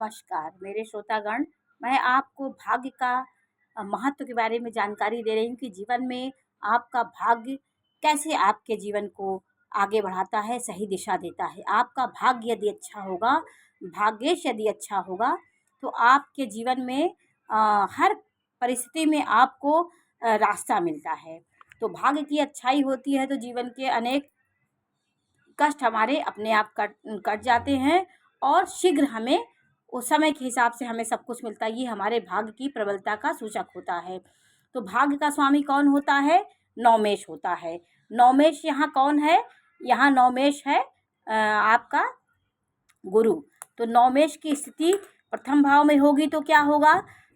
नमस्कार मेरे श्रोतागण। मैं आपको भाग्य का महत्व के बारे में जानकारी दे रही हूँ कि जीवन में आपका भाग्य कैसे आपके जीवन को आगे बढ़ाता है, सही दिशा देता है। आपका भाग्य यदि अच्छा होगा, भाग्येश यदि अच्छा होगा, तो आपके जीवन में हर परिस्थिति में आपको रास्ता मिलता है। तो भाग्य की अच्छाई होती है तो जीवन के अनेक कष्ट हमारे अपने आप कट कट जाते हैं और शीघ्र हमें उस समय के हिसाब से हमें सब कुछ मिलता है। ये हमारे भाग्य की प्रबलता का सूचक होता है। तो भाग्य का स्वामी कौन होता है? नवमेष होता है। नवमेष यहाँ कौन है? यहाँ नवमेष है आपका गुरु। तो नवमेष की स्थिति प्रथम भाव में होगी तो क्या होगा?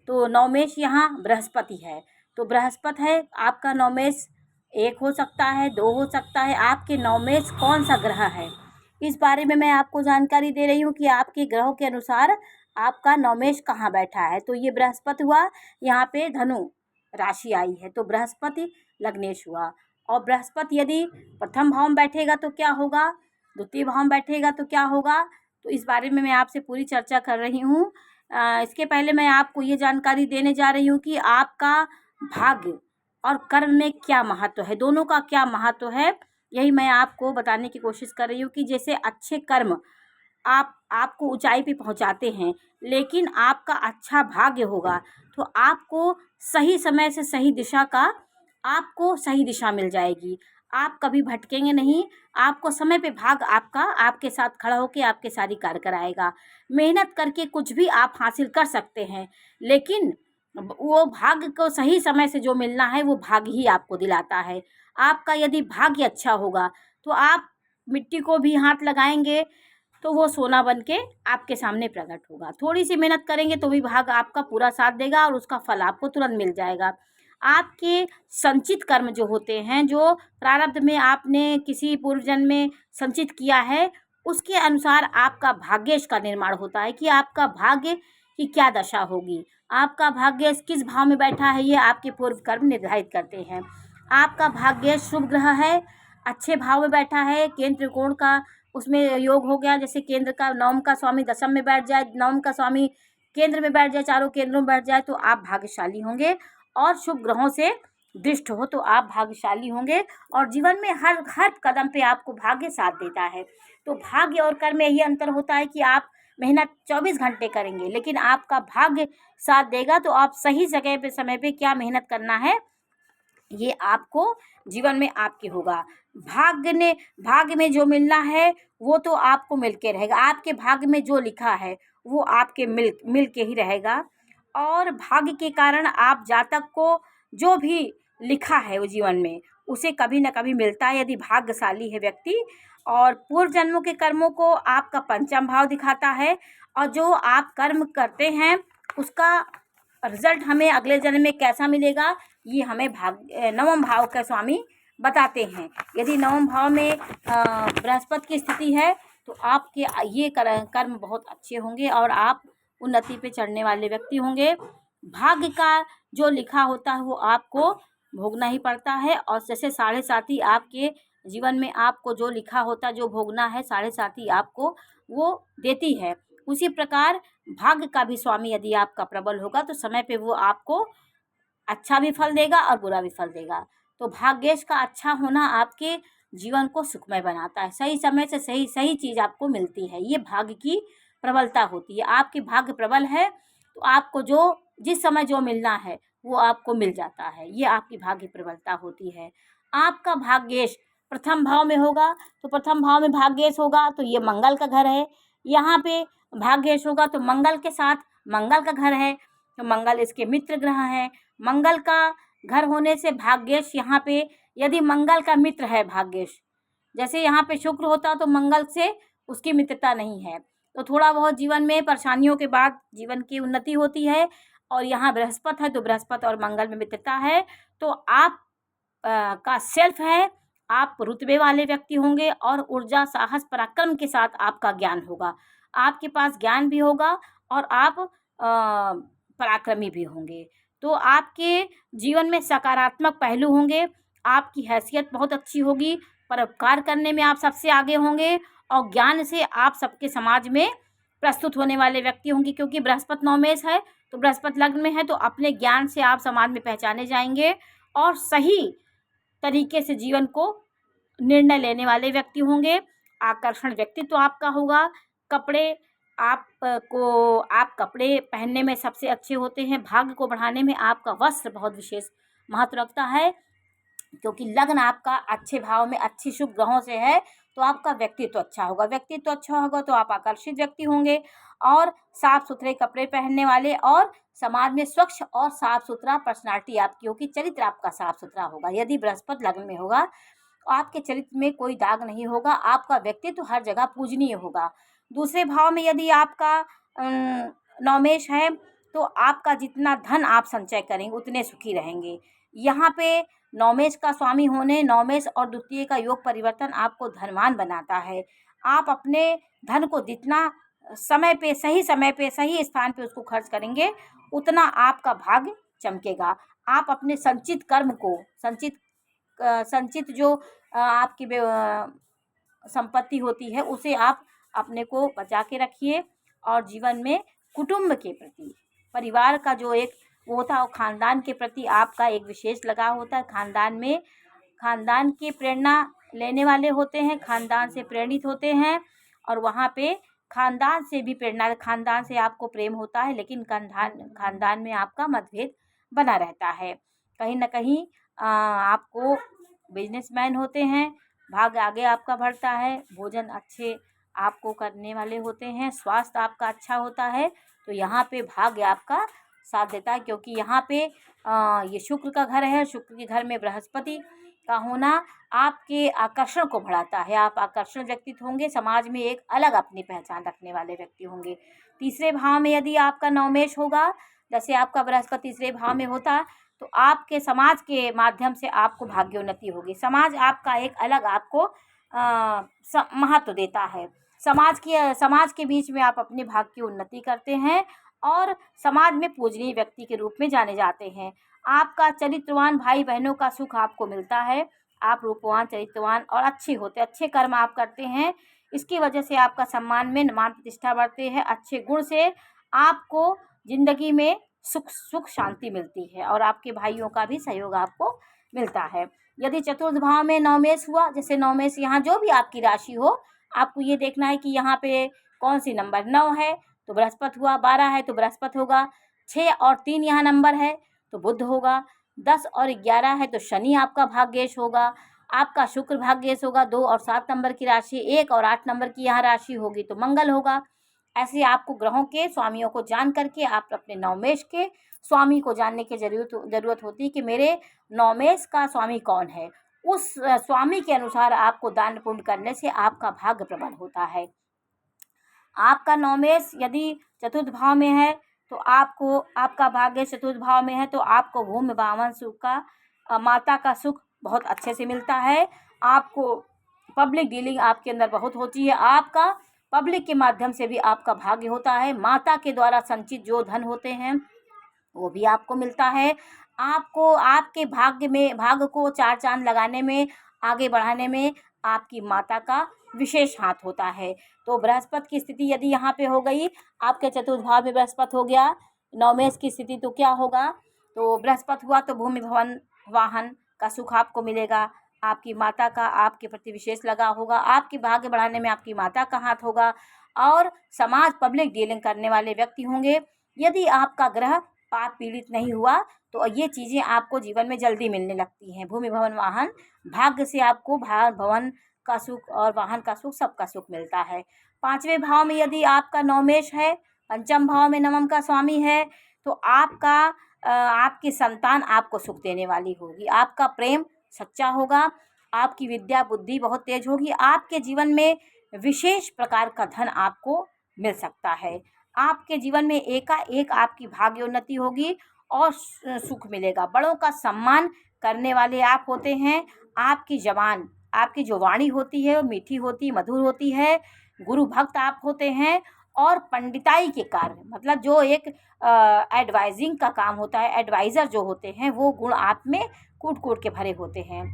तो नवमेष यहाँ बृहस्पति है। तो बृहस्पति है आपका नवमेष, 1 हो सकता है, 2 हो सकता है। आपके नवमेष कौन सा ग्रह है, इस बारे में मैं आपको जानकारी दे रही हूँ कि आपके ग्रहों के अनुसार आपका नवमेष कहाँ बैठा है। तो ये बृहस्पति हुआ, यहाँ पे धनु राशि आई है, तो बृहस्पति लग्नेश हुआ। और बृहस्पति यदि प्रथम भाव में बैठेगा तो क्या होगा, द्वितीय भाव में बैठेगा तो क्या होगा, तो इस बारे में मैं आपसे पूरी चर्चा कर रही हूँ। इसके पहले मैं आपको ये जानकारी देने जा रही हूँ कि आपका भाग्य और कर्म में क्या महत्व है, दोनों का क्या महत्व है, यही मैं आपको बताने की कोशिश कर रही हूँ। कि जैसे अच्छे कर्म आपको ऊंचाई पे पहुंचाते हैं, लेकिन आपका अच्छा भाग्य होगा तो आपको सही समय से सही दिशा का आपको सही दिशा मिल जाएगी। आप कभी भटकेंगे नहीं, आपको समय पे भाग आपका आपके साथ खड़ा होकर आपके सारी कार्य कराएगा। मेहनत करके कुछ भी आप हासिल कर सकते हैं, लेकिन वो भाग्य को सही समय से जो मिलना है वो भाग्य ही आपको दिलाता है। आपका यदि भाग्य अच्छा होगा तो आप मिट्टी को भी हाथ लगाएंगे तो वो सोना बन के आपके सामने प्रकट होगा। थोड़ी सी मेहनत करेंगे तो भी भाग्य आपका पूरा साथ देगा और उसका फल आपको तुरंत मिल जाएगा। आपके संचित कर्म जो होते हैं, जो प्रारब्ध में आपने किसी पूर्व जन्म में संचित किया है, उसके अनुसार आपका भाग्येश का निर्माण होता है कि आपका भाग्य की क्या दशा होगी। आपका भाग्य किस भाव में बैठा है ये आपके पूर्व कर्म निर्धारित करते हैं। आपका भाग्य शुभ ग्रह है, अच्छे भाव में बैठा है, केंद्र त्रिकोण का उसमें योग हो गया। जैसे केंद्र का नवम का स्वामी दशम में बैठ जाए, नवम का स्वामी केंद्र में बैठ जाए, चारों केंद्रों में बैठ जाए तो आप भाग्यशाली होंगे। और शुभ ग्रहों से दृष्ट हो तो आप भाग्यशाली होंगे और जीवन में हर हर कदम पे आपको भाग्य साथ देता है। तो भाग्य और कर्म में यही अंतर होता है कि आप मेहनत 24 घंटे करेंगे, लेकिन आपका भाग्य साथ देगा तो आप सही जगह पे समय पे क्या मेहनत करना है ये आपको जीवन में आपके होगा। भाग्य में जो मिलना है वो तो आपको मिल के रहेगा। आपके भाग्य में जो लिखा है वो आपके मिल के ही रहेगा। और भाग्य के कारण आप जातक को जो भी लिखा है वो जीवन में उसे कभी ना कभी मिलता है, यदि भाग्यशाली है व्यक्ति। और पूर्व जन्मों के कर्मों को आपका पंचम भाव दिखाता है और जो आप कर्म करते हैं उसका रिजल्ट हमें अगले जन्म में कैसा मिलेगा ये हमें नवम भाव का स्वामी बताते हैं। यदि नवम भाव में बृहस्पति की स्थिति है तो आपके ये कर्म बहुत अच्छे होंगे और आप उन्नति पे चढ़ने वाले व्यक्ति होंगे। भाग्य का जो लिखा होता है वो आपको भोगना ही पड़ता है। और जैसे 7.5 आपके जीवन में आपको जो लिखा होता है, जो भोगना है 7.5 आपको वो देती है। उसी प्रकार भाग्य का भी स्वामी यदि आपका प्रबल होगा तो समय पे वो आपको अच्छा भी फल देगा और बुरा भी फल देगा। तो भाग्येश का अच्छा होना आपके जीवन को सुखमय बनाता है। सही समय से सही सही चीज़ आपको मिलती है, ये भाग्य की प्रबलता होती है। आपकी भाग्य प्रबल है तो आपको जो जिस समय जो मिलना है वो आपको मिल जाता है, ये आपकी भाग्य प्रबलता होती है। आपका भाग्येश प्रथम भाव में होगा तो प्रथम भाव में भाग्येश होगा तो ये मंगल का घर है। यहाँ पे भाग्येश होगा तो मंगल के साथ मंगल का घर है तो मंगल इसके मित्र ग्रह है। मंगल का घर होने से भाग्येश यहाँ पे यदि मंगल का मित्र है भाग्येश, जैसे यहाँ पे शुक्र होता तो मंगल से उसकी मित्रता नहीं है तो थोड़ा बहुत जीवन में परेशानियों के बाद जीवन की उन्नति होती है। और यहाँ बृहस्पति है तो बृहस्पति और मंगल में मित्रता है तो आप का सेल्फ है, आप रुतबे वाले व्यक्ति होंगे और ऊर्जा साहस पराक्रम के साथ आपका ज्ञान होगा। आपके पास ज्ञान भी होगा और आप पराक्रमी भी होंगे। तो आपके जीवन में सकारात्मक पहलू होंगे, आपकी हैसियत बहुत अच्छी होगी, परोपकार करने में आप सबसे आगे होंगे और ज्ञान से आप सबके समाज में प्रस्तुत होने वाले व्यक्ति होंगे, क्योंकि बृहस्पति नवमेष है तो बृहस्पति लग्न में है, तो अपने ज्ञान से आप समाज में पहचाने जाएंगे और सही तरीके से जीवन को निर्णय लेने वाले व्यक्ति होंगे। आकर्षण व्यक्तित्व आपका होगा। कपड़े आप कपड़े पहनने में सबसे अच्छे होते हैं। भाग्य को बढ़ाने में आपका वस्त्र बहुत विशेष महत्व रखता है, क्योंकि लग्न आपका अच्छे भाव में अच्छी शुभ ग्रहों से है, तो आपका व्यक्तित्व अच्छा होगा। व्यक्तित्व अच्छा होगा तो आप आकर्षित व्यक्ति होंगे और साफ सुथरे कपड़े पहनने वाले, और समाज में स्वच्छ और साफ सुथरा पर्सनालिटी आपकी होगी। चरित्र आपका साफ सुथरा होगा। यदि बृहस्पति लग्न में होगा तो आपके चरित्र में कोई दाग नहीं होगा। आपका व्यक्तित्व हर जगह पूजनीय होगा। दूसरे भाव में यदि आपका नवमेष है तो आपका जितना धन आप संचय करेंगे उतने सुखी रहेंगे। यहाँ पे नवमेष का स्वामी होने, नवमेष और द्वितीय का योग परिवर्तन आपको धनवान बनाता है। आप अपने धन को जितना समय पे सही स्थान पे उसको खर्च करेंगे उतना आपका भाग्य चमकेगा। आप अपने संचित कर्म को संचित जो आपकी संपत्ति होती है उसे आप अपने को बचा के रखिए। और जीवन में कुटुंब के प्रति, परिवार का जो एक वो होता है, खानदान के प्रति आपका एक विशेष लगाव होता है। खानदान की प्रेरणा लेने वाले होते हैं, खानदान से प्रेरित होते हैं, और वहाँ पे खानदान से भी प्रेरणा, खानदान से आपको प्रेम होता है, लेकिन खानदान में आपका मतभेद बना रहता है। कहीं ना कहीं आपको बिजनेसमैन होते हैं, भाग्य आगे आपका बढ़ता है, भोजन अच्छे आपको करने वाले होते हैं, स्वास्थ्य आपका अच्छा होता है, तो यहाँ पे भाग्य आपका साथ देता है। क्योंकि यहाँ पे ये शुक्र का घर है, शुक्र के घर में बृहस्पति का होना आपके आकर्षण को बढ़ाता है। आप आकर्षण व्यक्तित्व होंगे, समाज में एक अलग अपनी पहचान रखने वाले व्यक्ति होंगे। तीसरे भाव में यदि आपका नवमेष होगा, जैसे आपका बृहस्पति तीसरे भाव में होता, तो आपके समाज के माध्यम से आपको भाग्योन्नति होगी। समाज आपका एक अलग आपको महत्व देता है। समाज के बीच में आप अपने भाग्य की उन्नति करते हैं और समाज में पूजनीय व्यक्ति के रूप में जाने जाते हैं। आपका चरित्रवान भाई बहनों का सुख आपको मिलता है। आप रूपवान, चरित्रवान और अच्छे होते, अच्छे कर्म आप करते हैं, इसकी वजह से आपका सम्मान में मान प्रतिष्ठा बढ़ते हैं। अच्छे गुण से आपको जिंदगी में सुख शांति मिलती है और आपके भाइयों का भी सहयोग आपको मिलता है। यदि चतुर्थ भाव में नवमेष हुआ, जैसे नवमेष यहाँ जो भी आपकी राशि हो, आपको ये देखना है कि यहाँ पे कौन सी नंबर 9 है तो बृहस्पति हुआ, 12 है तो बृहस्पति होगा, 6 और 3 यहाँ नंबर है तो बुध होगा, 10 और 11 है तो शनि आपका भाग्येश होगा, आपका शुक्र भाग्येश होगा। 2 और 7 नंबर की राशि, 1 और 8 नंबर की यहाँ राशि होगी तो मंगल होगा। ऐसे आपको ग्रहों के स्वामियों को जान करके आप अपने नवमेष के स्वामी को जानने की जरूरत होती है कि मेरे नवमेष का स्वामी कौन है। उस स्वामी के अनुसार आपको दान पुण्य करने से आपका भाग्य प्रबल होता है। आपका नवमेष यदि चतुर्थ भाव में है तो आपका भाग्य चतुर्थ भाव में है तो आपको भूमि वाहन सुख का, माता का सुख बहुत अच्छे से मिलता है। आपको पब्लिक डीलिंग आपके अंदर बहुत होती है, आपका पब्लिक के माध्यम से भी आपका भाग्य होता है। माता के द्वारा संचित जो धन होते हैं वो भी आपको मिलता है। आपको आपके भाग्य को 4 चांद लगाने में, आगे बढ़ाने में आपकी माता का विशेष हाथ होता है। तो बृहस्पति की स्थिति यदि यहाँ पे हो गई, आपके चतुर्थ भाव में बृहस्पति हो गया, नवमेष की स्थिति तो क्या होगा, तो बृहस्पति हुआ तो भूमि भवन वाहन का सुख आपको मिलेगा। आपकी माता का आपके प्रति विशेष लगाव होगा, आपके भाग्य बढ़ाने में आपकी माता का हाथ होगा और समाज पब्लिक डीलिंग करने वाले व्यक्ति होंगे। यदि आपका ग्रह पाप पीड़ित नहीं हुआ तो ये चीज़ें आपको जीवन में जल्दी मिलने लगती हैं। भूमि भवन वाहन भाग्य से आपको भवन का सुख और वाहन का सुख, सबका सुख मिलता है। 5वें भाव में यदि आपका नवमेष है, पंचम भाव में नवम का स्वामी है, तो आपकी संतान आपको सुख देने वाली होगी। आपका प्रेम सच्चा होगा, आपकी विद्या बुद्धि बहुत तेज होगी, आपके जीवन में विशेष प्रकार का धन आपको मिल सकता है। आपके जीवन में एकाएक आपकी भाग्योन्नति होगी और सुख मिलेगा। बड़ों का सम्मान करने वाले आप होते हैं। आपकी जबान, आपकी जो वाणी होती है वो मीठी होती, मधुर होती है। गुरु भक्त आप होते हैं और पंडिताई के कार्य, मतलब जो एक एडवाइजिंग का काम होता है, एडवाइज़र जो होते हैं, वो गुण आप में कूट के भरे होते हैं।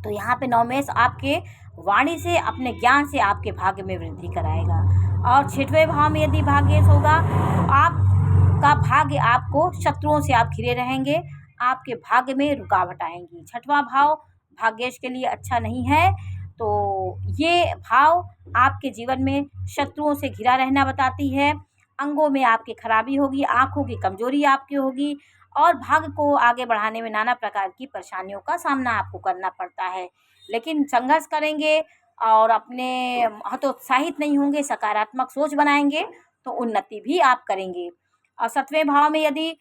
तो यहाँ पे नवमेष आपके वाणी से, अपने ज्ञान से आपके भाग्य में वृद्धि कराएगा। और 6वें भाव में यदि भाग्येश होगा तो आपका भाग्य, आपको शत्रुओं से आप घिरे रहेंगे, आपके भाग्य में रुकावट आएंगी। 6वां भाव भाग्येश के लिए अच्छा नहीं है, तो ये भाव आपके जीवन में शत्रुओं से घिरा रहना बताती है। अंगों में आपकी खराबी होगी, आँखों की कमजोरी आपकी होगी और भाग्य को आगे बढ़ाने में नाना प्रकार की परेशानियों का सामना आपको करना पड़ता है। लेकिन संघर्ष करेंगे और अपने हतोत्साहित नहीं होंगे, सकारात्मक सोच बनाएंगे तो उन्नति भी आप करेंगे। और 7वें भाव में यदि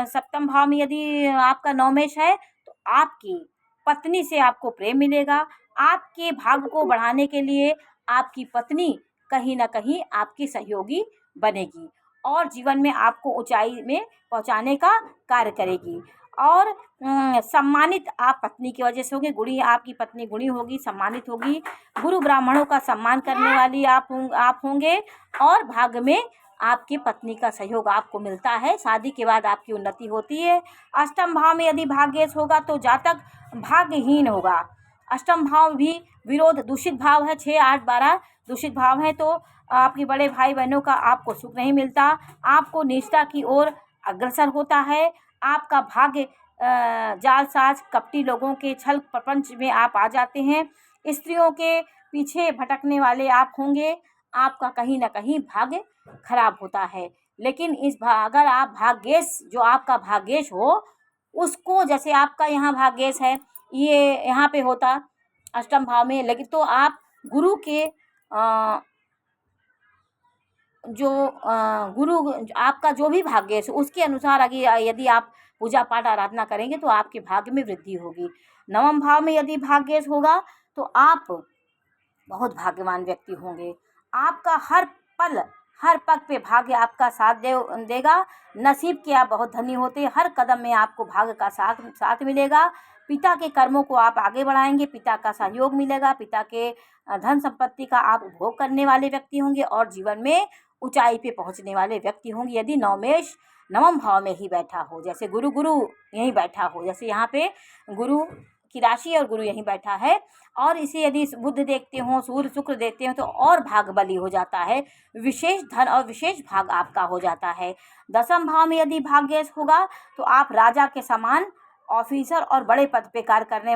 7म भाव में यदि आपका नवमेश है तो आपकी पत्नी से आपको प्रेम मिलेगा। आपके भाग्य को बढ़ाने के लिए आपकी पत्नी कहीं ना कहीं आपकी सहयोगी बनेगी और जीवन में आपको ऊंचाई में पहुंचाने का कार्य करेगी। और सम्मानित आप पत्नी की वजह से होंगे, गुणी आपकी पत्नी गुणी होगी, सम्मानित होगी, गुरु ब्राह्मणों का सम्मान करने वाली आप होंगे और भाग्य में आपकी पत्नी का सहयोग आपको मिलता है। शादी के बाद आपकी उन्नति होती है। 8म भाव में यदि भाग्येश होगा तो जातक भाग्यहीन होगा। 8म भाव भी विरोध दूषित भाव है, 6, 8, 12 दूषित भाव है, तो आपके बड़े भाई बहनों का आपको सुख नहीं मिलता, आपको निष्ठा की ओर अग्रसर होता है। आपका भाग्य जालसाज कपटी लोगों के छल प्रपंच में आप आ जाते हैं। स्त्रियों के पीछे भटकने वाले आप होंगे। आपका कहीं ना कहीं भाग्य खराब होता है। लेकिन अगर आप भाग्येश, जो आपका भाग्येश हो उसको, जैसे आपका यहाँ भाग्येश है, ये यहाँ पे होता 8म भाव में, लेकिन तो आप गुरु के गुरु आपका जो भी भाग्य है उसके अनुसार अगर यदि आप पूजा पाठ आराधना करेंगे तो आपके भाग्य में वृद्धि होगी। 9वें भाव में यदि भाग्य होगा तो आप बहुत भाग्यवान व्यक्ति होंगे। आपका हर पल हर पग पे भाग्य आपका साथ देगा। नसीब के आप बहुत धनी होते हैं। हर कदम में आपको भाग्य का साथ मिलेगा। पिता के कर्मों को आप आगे बढ़ाएंगे, पिता का सहयोग मिलेगा, पिता के धन संपत्ति का आप उपभोग करने वाले व्यक्ति होंगे और जीवन में ऊंचाई पे पहुंचने वाले व्यक्ति होंगे। यदि नवमेश 9वें भाव में ही बैठा हो, जैसे गुरु यहीं बैठा हो, जैसे यहाँ पे गुरु की राशि और गुरु यहीं बैठा है, और इसे यदि बुध देखते हो, सूर्य शुक्र देखते हो तो और भाग बली हो जाता है, विशेष धन और विशेष भाग आपका हो जाता है। 10म भाव में यदि भाग्य होगा तो आप राजा के समान ऑफिसर और बड़े पद पे कार्य करने वाले